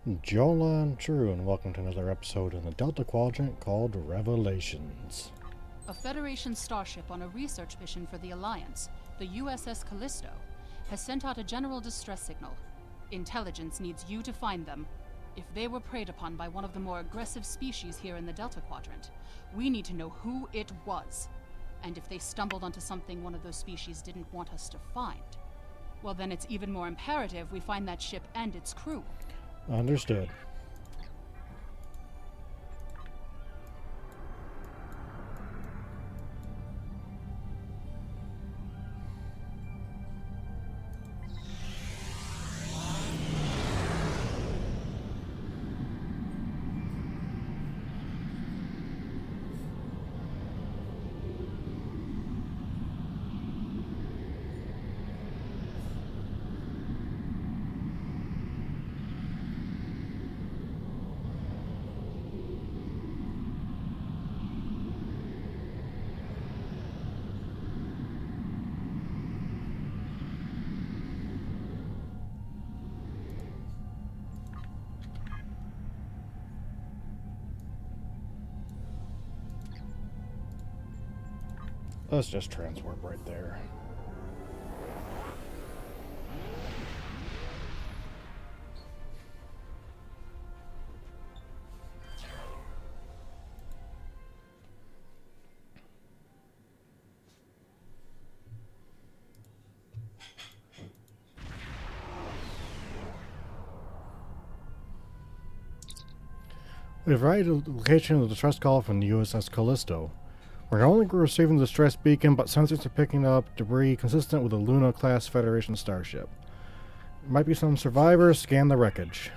Jolan True, and welcome to another episode in the Delta Quadrant called Revelations. A Federation starship on a research mission for the Alliance, the USS Callisto, has sent out a general distress signal. Intelligence needs you to find them. If they were preyed upon by one of the more aggressive species here in the Delta Quadrant, we need to know who it was. And if they stumbled onto something one of those species didn't want us to find, well then it's even more imperative we find that ship and its crew. Understood. Let's just transwarp right there. We've arrived at the location of the distress call from the USS Callisto. We're not only receiving the distress beacon, but sensors are picking up debris consistent with a Luna-class Federation starship. There might be some survivors. Scan the wreckage.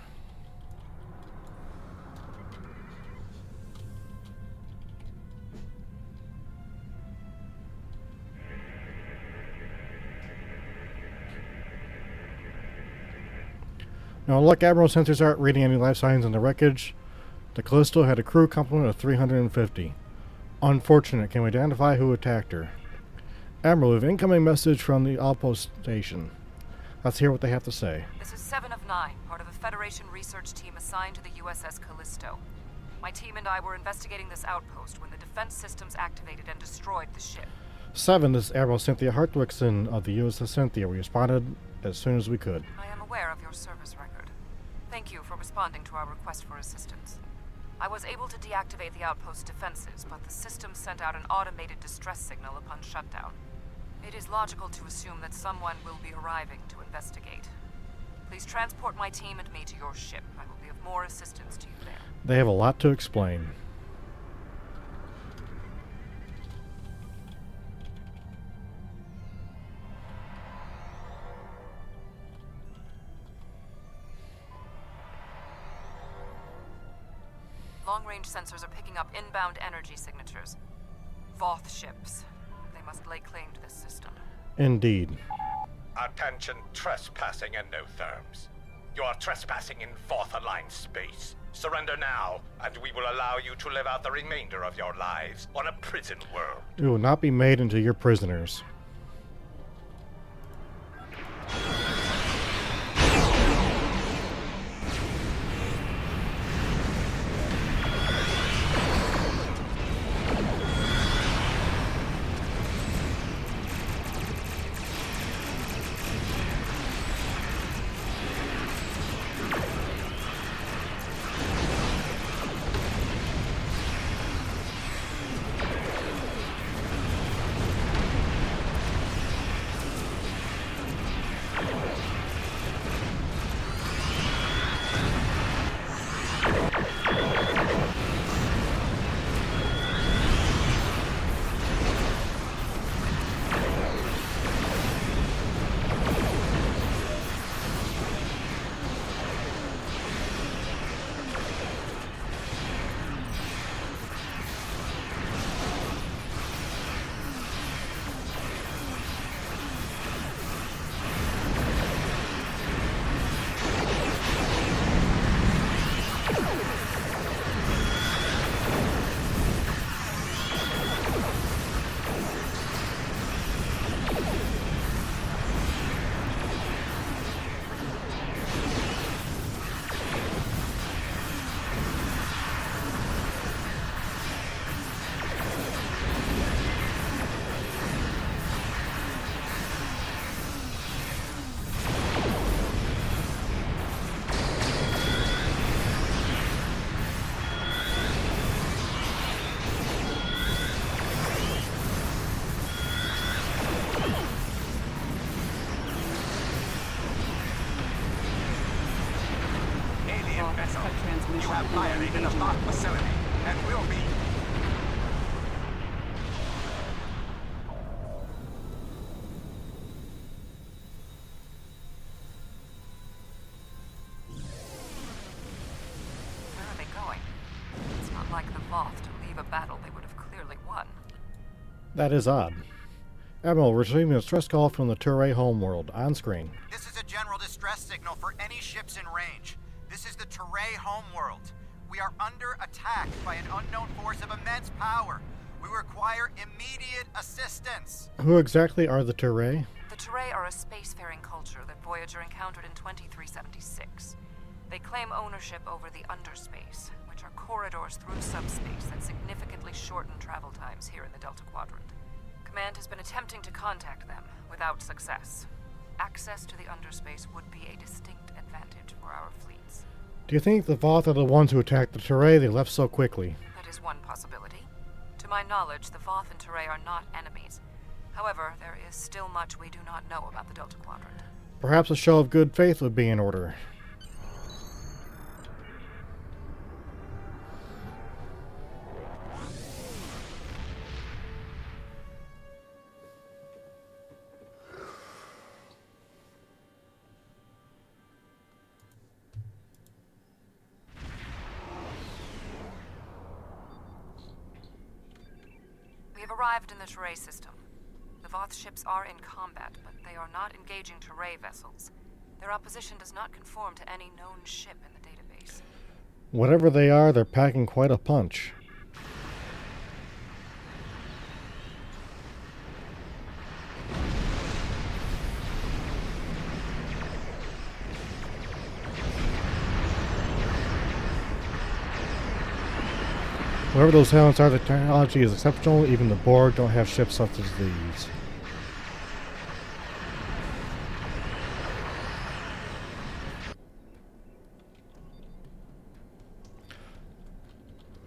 Now, look, Admiral, sensors aren't reading any life signs in the wreckage. The Callisto had a crew complement of 350. Unfortunate. Can we identify who attacked her? Admiral, we have incoming message from the outpost station. Let's hear what they have to say. This is 7 of 9, part of a Federation research team assigned to the USS Callisto. My team and I were investigating this outpost when the defense systems activated and destroyed the ship. 7, this is Admiral Cynthia Hartwickson of the USS Cynthia. We responded as soon as we could. I am aware of your service record. Thank you for responding to our request for assistance. I was able to deactivate the outpost's defenses, but the system sent out an automated distress signal upon shutdown. It is logical to assume that someone will be arriving to investigate. Please transport my team and me to your ship. I will be of more assistance to you there. They have a lot to explain. Long-range sensors are picking up inbound energy signatures. Voth ships. They must lay claim to this system. Indeed. Attention, trespassing endotherms. You are trespassing in Fourth Alliance space. Surrender now, and we will allow you to live out the remainder of your lives on a prison world. We will not be made into your prisoners. vessel. Cut transmission. You have We are violated the engaging. Voth facility and will be. Where are they going? It's not like the Voth to leave a battle they would have clearly won. That is odd. Admiral, receiving a distress call from the Turay homeworld. On screen. This is a general distress signal for any ships in range. This is the Turay homeworld. We are under attack by an unknown force of immense power. We require immediate assistance. Who exactly are the Turay? The Turay are a spacefaring culture that Voyager encountered in 2376. They claim ownership over the underspace, which are corridors through subspace that significantly shorten travel times here in the Delta Quadrant. Command has been attempting to contact them, without success. Access to the underspace would be a distinct advantage for our fleets. Do you think the Voth are the ones who attacked the Turay? They left so quickly. That is one possibility. To my knowledge, the Voth and Turay are not enemies. However, there is still much we do not know about the Delta Quadrant. Perhaps a show of good faith would be in order. We have arrived in the Turay system. The Voth ships are in combat, but they are not engaging Turay vessels. Their opposition does not conform to any known ship in the database. Whatever they are, they're packing quite a punch. Whatever those talents are, the technology is exceptional. Even the Borg don't have ships such as these.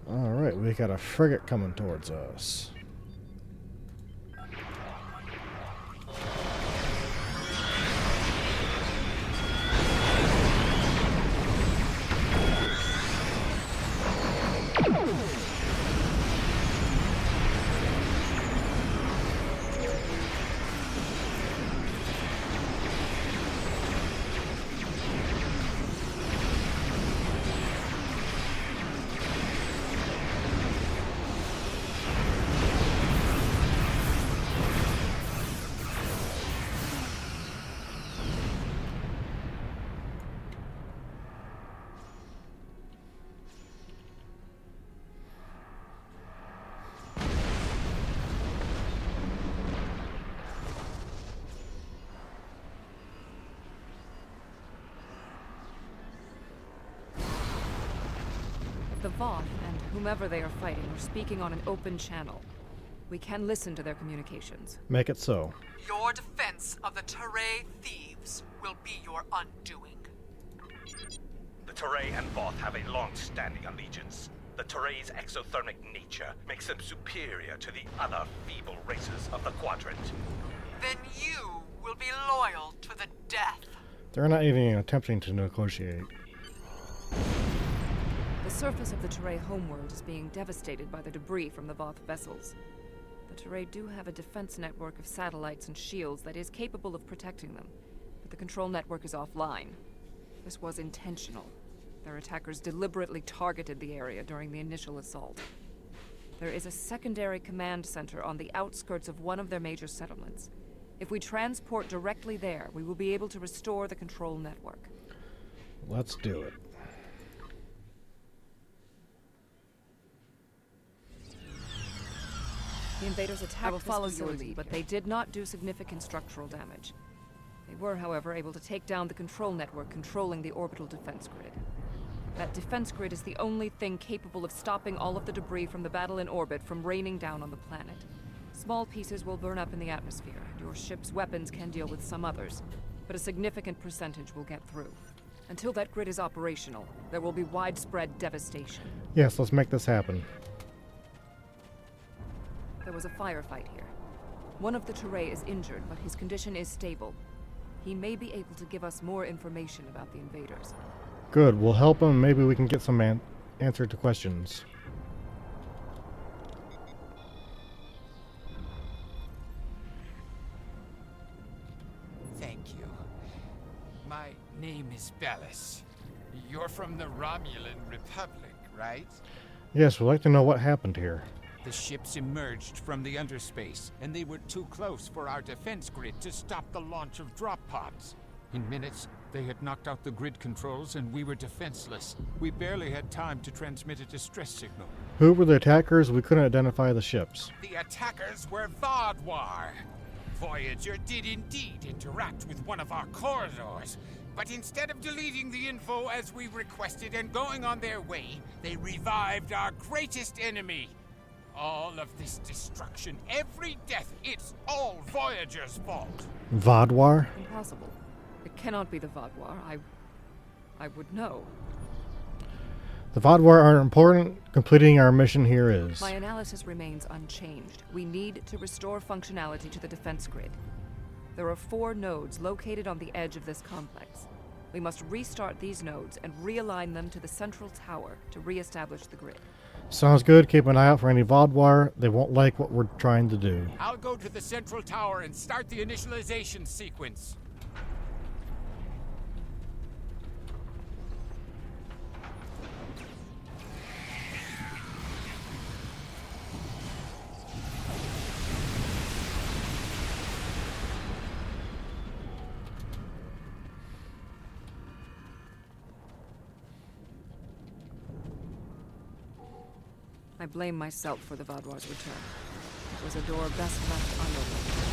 Alright, we got a frigate coming towards us. The Voth and whomever they are fighting are speaking on an open channel. We can listen to their communications. Make it so. Your defense of the Turay thieves will be your undoing. The Turay and Voth have a long-standing allegiance. The Turay's exothermic nature makes them superior to the other feeble races of the Quadrant. Then you will be loyal to the death. They're not even attempting to negotiate. The surface of the Turay homeworld is being devastated by the debris from the Voth vessels. The Turay do have a defense network of satellites and shields that is capable of protecting them, but the control network is offline. This was intentional. Their attackers deliberately targeted the area during the initial assault. There is a secondary command center on the outskirts of one of their major settlements. If we transport directly there, we will be able to restore the control network. Let's do it. The invaders attacked this facility, but they did not do significant structural damage. They were, however, able to take down the control network controlling the orbital defense grid. That defense grid is the only thing capable of stopping all of the debris from the battle in orbit from raining down on the planet. Small pieces will burn up in the atmosphere, and your ship's weapons can deal with some others, but a significant percentage will get through. Until that grid is operational, there will be widespread devastation. Yes, let's make this happen. There was a firefight here. One of the Turay is injured, but his condition is stable. He may be able to give us more information about the invaders. Good, we'll help him. Maybe we can get some answer to questions. Thank you. My name is Bellis. You're from the Romulan Republic, right? Yes, we'd like to know what happened here. The ships emerged from the underspace, and they were too close for our defense grid to stop the launch of drop pods. In minutes, they had knocked out the grid controls, and we were defenseless. We barely had time to transmit a distress signal. Who were the attackers? We couldn't identify the ships. The attackers were Vodwar. Voyager did indeed interact with one of our corridors, but instead of deleting the info as we requested and going on their way, they revived our greatest enemy. All of this destruction, every death, it's all Voyager's fault. Vodwar? Impossible. It cannot be the Vodwar. I would know. The Vodwar aren't important. Completing our mission here is. My analysis remains unchanged. We need to restore functionality to the defense grid. There are 4 nodes located on the edge of this complex. We must restart these nodes and realign them to the central tower to re-establish the grid. Sounds good. Keep an eye out for any Vodwar. They won't like what we're trying to do. I'll go to the central tower and start the initialization sequence. I blame myself for the Vodwar's return. It was a door best left unopened.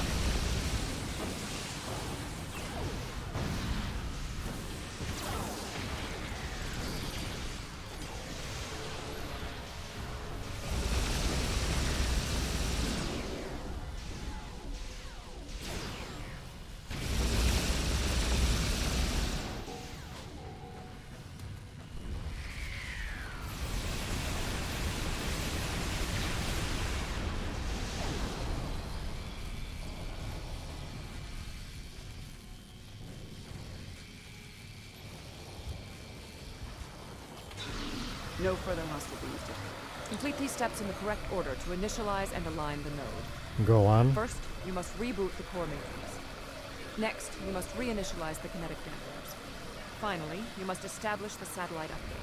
No further hostile beams detected. Complete these steps in the correct order to initialize and align the node. Go on. First, you must reboot the core matrix. Next, you must reinitialize the kinetic dampeners. Finally, you must establish the satellite update.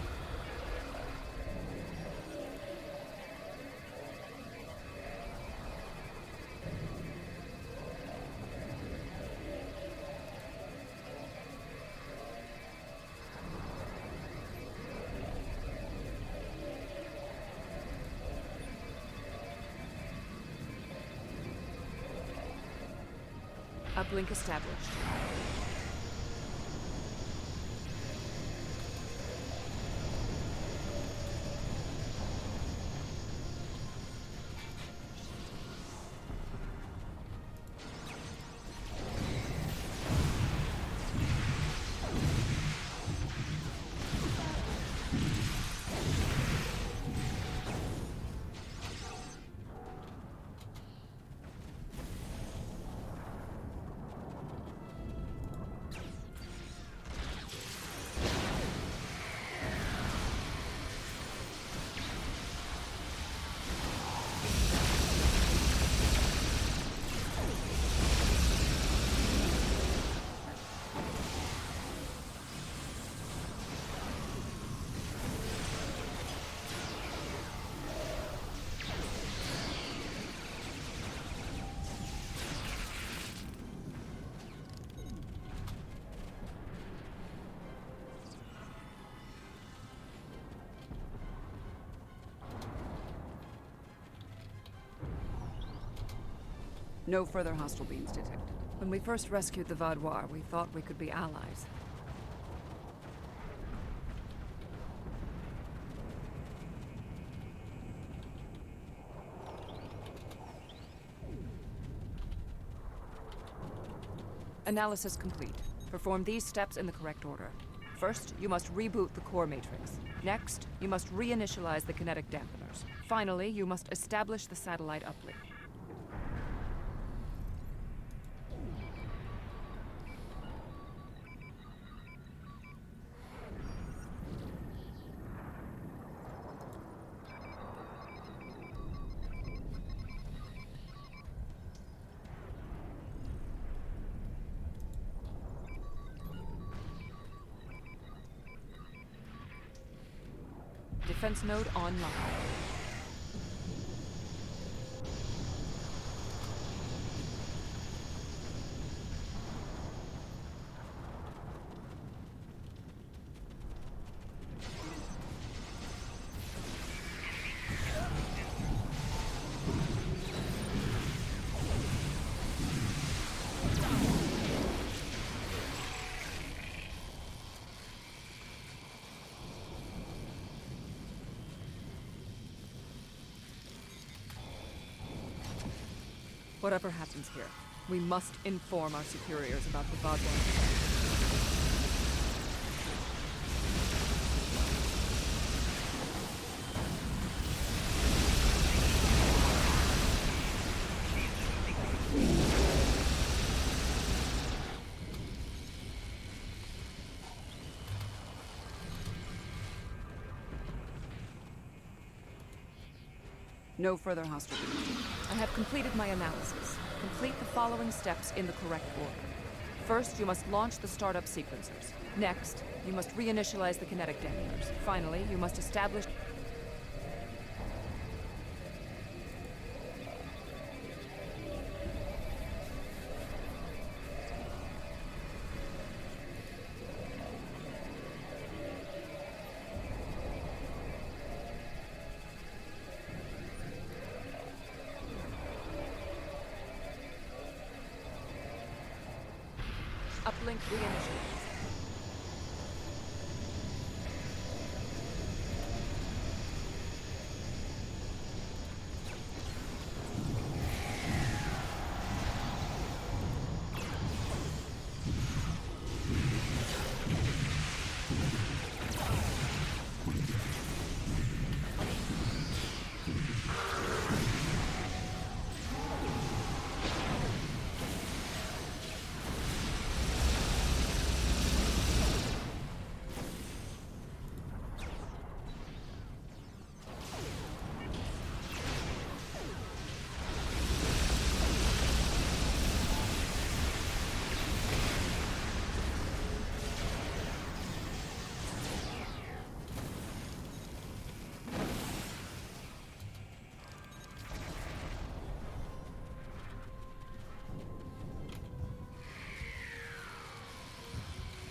Uplink established. No further hostile beams detected. When we first rescued the Vodwar, we thought we could be allies. Analysis complete. Perform these steps in the correct order. First, you must reboot the core matrix. Next, you must reinitialize the kinetic dampeners. Finally, you must establish the satellite uplink. defense node online. Whatever happens here, we must inform our superiors about the Godward. No further hostile activity. I have completed my analysis. Complete the following steps in the correct order. First, you must launch the startup sequencers. Next, you must reinitialize the kinetic dampers. Finally, you must establish... Uplink reinitialized.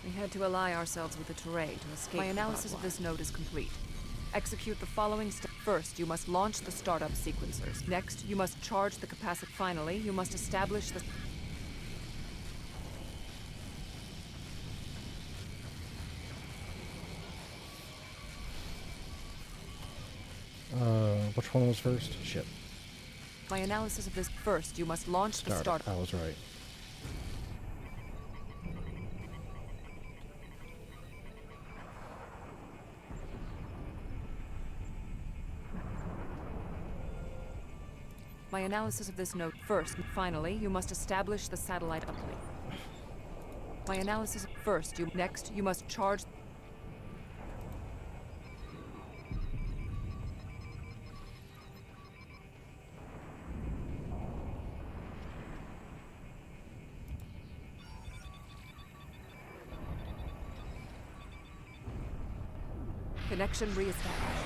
We had to ally ourselves with the Teray to escape. My analysis of this node is complete. Execute the following steps. First, you must launch the startup sequencers. Next, you must charge the capacity. Finally, you must establish the... Which one was first? Shit. My analysis of this... First, you must launch the startup... I was right. My analysis of this node. First, finally, you must establish the satellite uplink. My analysis... First, Next, you must charge... Connection reestablished.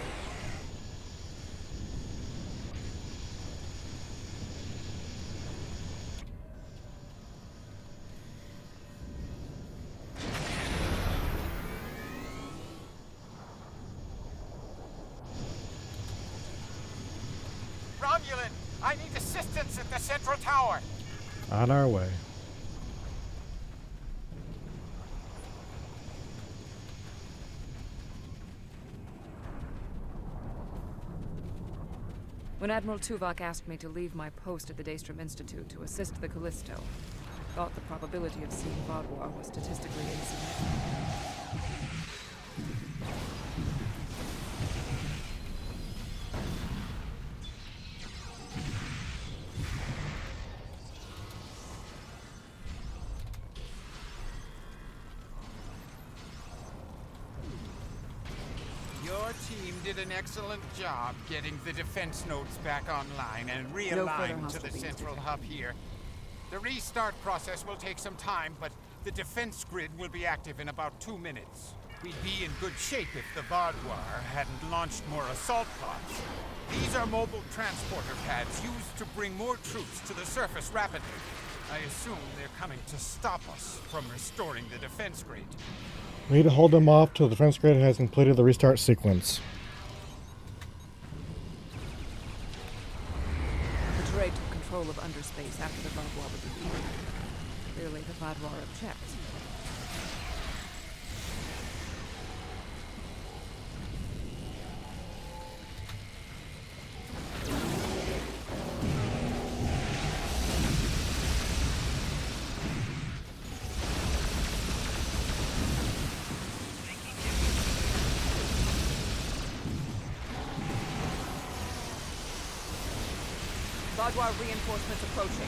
Romulan, I need assistance at the central tower. On our way. When Admiral Tuvok asked me to leave my post at the Daystrom Institute to assist the Callisto, I thought the probability of seeing Vodwar was statistically insignificant. Your team did an excellent job getting the defense nodes back online and further realigned to hostile the beings central detected. hub here. The restart process will take some time, but the defense grid will be active in about 2 minutes. We'd be in good shape if the Vardwar hadn't launched more assault pods. These are mobile transporter pads used to bring more troops to the surface rapidly. I assume they're coming to stop us from restoring the defense grid. We need to hold them off till the defense grid has completed the restart sequence. The Teray took control of underspace after the Vardwar was defeated. Clearly, the Vardwar object. Vardwar reinforcements approaching.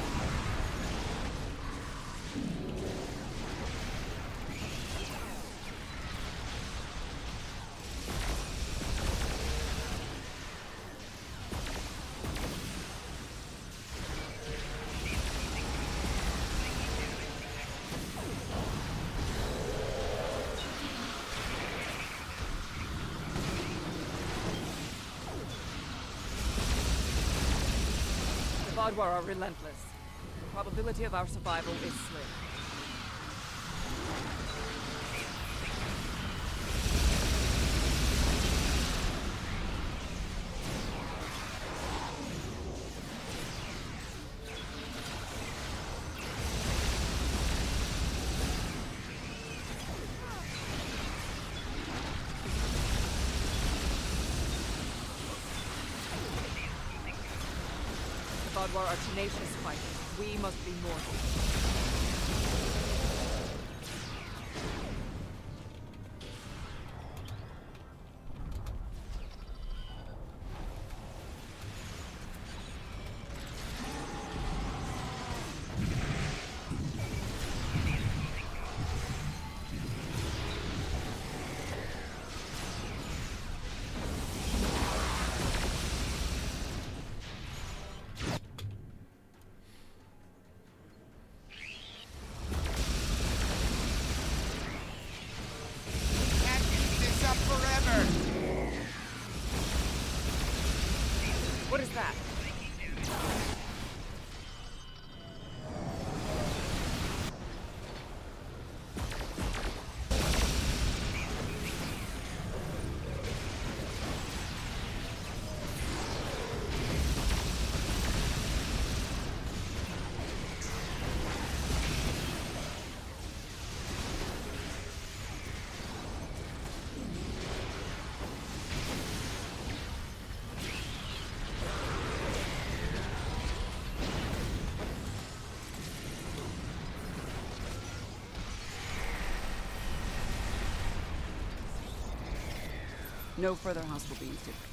The Vardwar are relentless. The probability of our survival is slim. Vardwar are tenacious fighters. We must be mortal. What is that? No further hostile beings detected.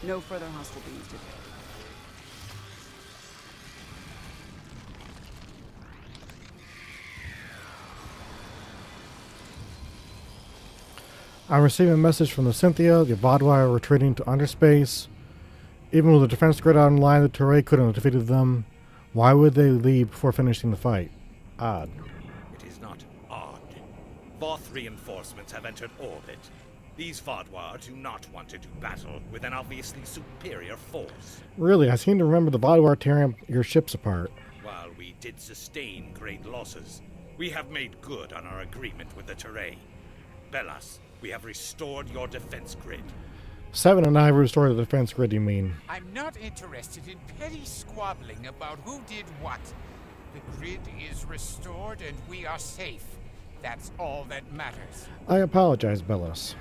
No further hostile beings detected. I'm receiving a message from the Cynthia. The Vardwar are retreating to underspace. Even with the defense grid online, the Teray couldn't have defeated them. Why would they leave before finishing the fight? Odd. It is not odd. Voth reinforcements have entered orbit. These Vardwar do not want to do battle with an obviously superior force. Really, I seem to remember the Vardwar tearing your ships apart. While we did sustain great losses, we have made good on our agreement with the Teray. Bellas, we have restored your defense grid. 7 and 9 restored the defense grid, you mean? I'm not interested in petty squabbling about who did what. The grid is restored and we are safe. That's all that matters. I apologize, Bellas.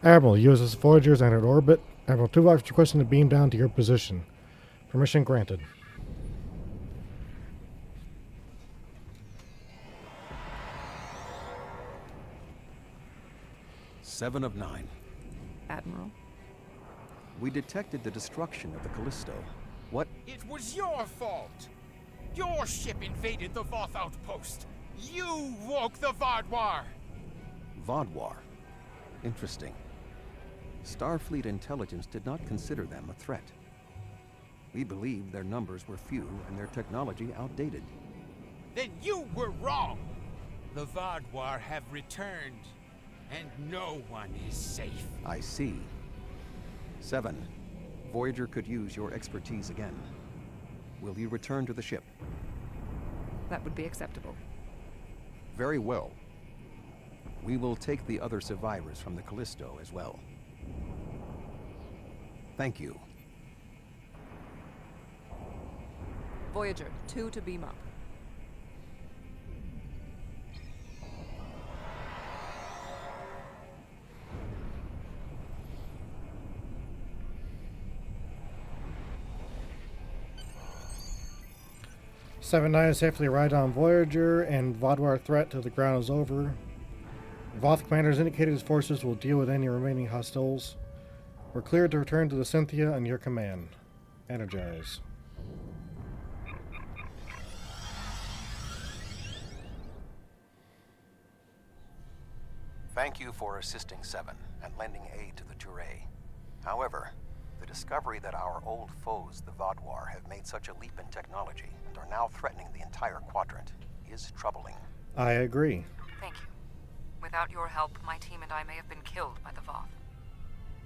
Admiral, USS Voyagers entered orbit. Admiral Tuvok is requesting to beam down to your position. Permission granted. Seven of 9. Admiral? We detected the destruction of the Callisto. What? It was your fault. Your ship invaded the Voth outpost. You woke the Vardwar. Vardwar. Interesting. Starfleet intelligence did not consider them a threat. We believed their numbers were few and their technology outdated. Then you were wrong. The Vaadwaur have returned, and no one is safe. I see. 7. Voyager could use your expertise again. Will you return to the ship? That would be acceptable. Very well. We will take the other survivors from the Callisto as well. Thank you. Voyager, 2 to beam up. Seven Nine safely arrived on Voyager, and Vaadwaur threat to the ground is over. Voth commanders indicated his forces will deal with any remaining hostiles. We're cleared to return to the Cynthia under your command. Energize. Thank you for assisting 7 and lending aid to the Touré. However, the discovery that our old foes, the Vaadwaur, have made such a leap in technology and are now threatening the entire quadrant is troubling. I agree. Thank you. Without your help, my team and I may have been killed by the Voth.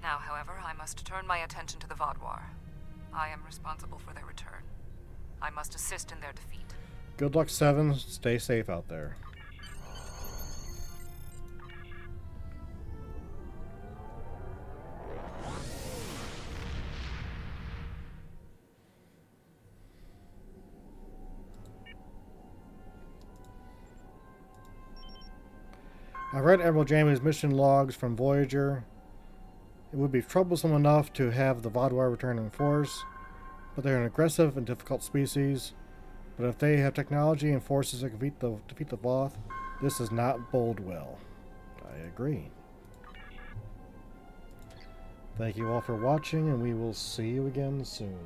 Now, however, I must turn my attention to the Vaadwaur. I am responsible for their return. I must assist in their defeat. Good luck, 7. Stay safe out there. I read Admiral Jamie's mission logs from Voyager. It would be troublesome enough to have the Vaadwaur return in force, but they're an aggressive and difficult species. But if they have technology and forces that can defeat the Voth, this does not bode well. I agree. Thank you all for watching, and we will see you again soon.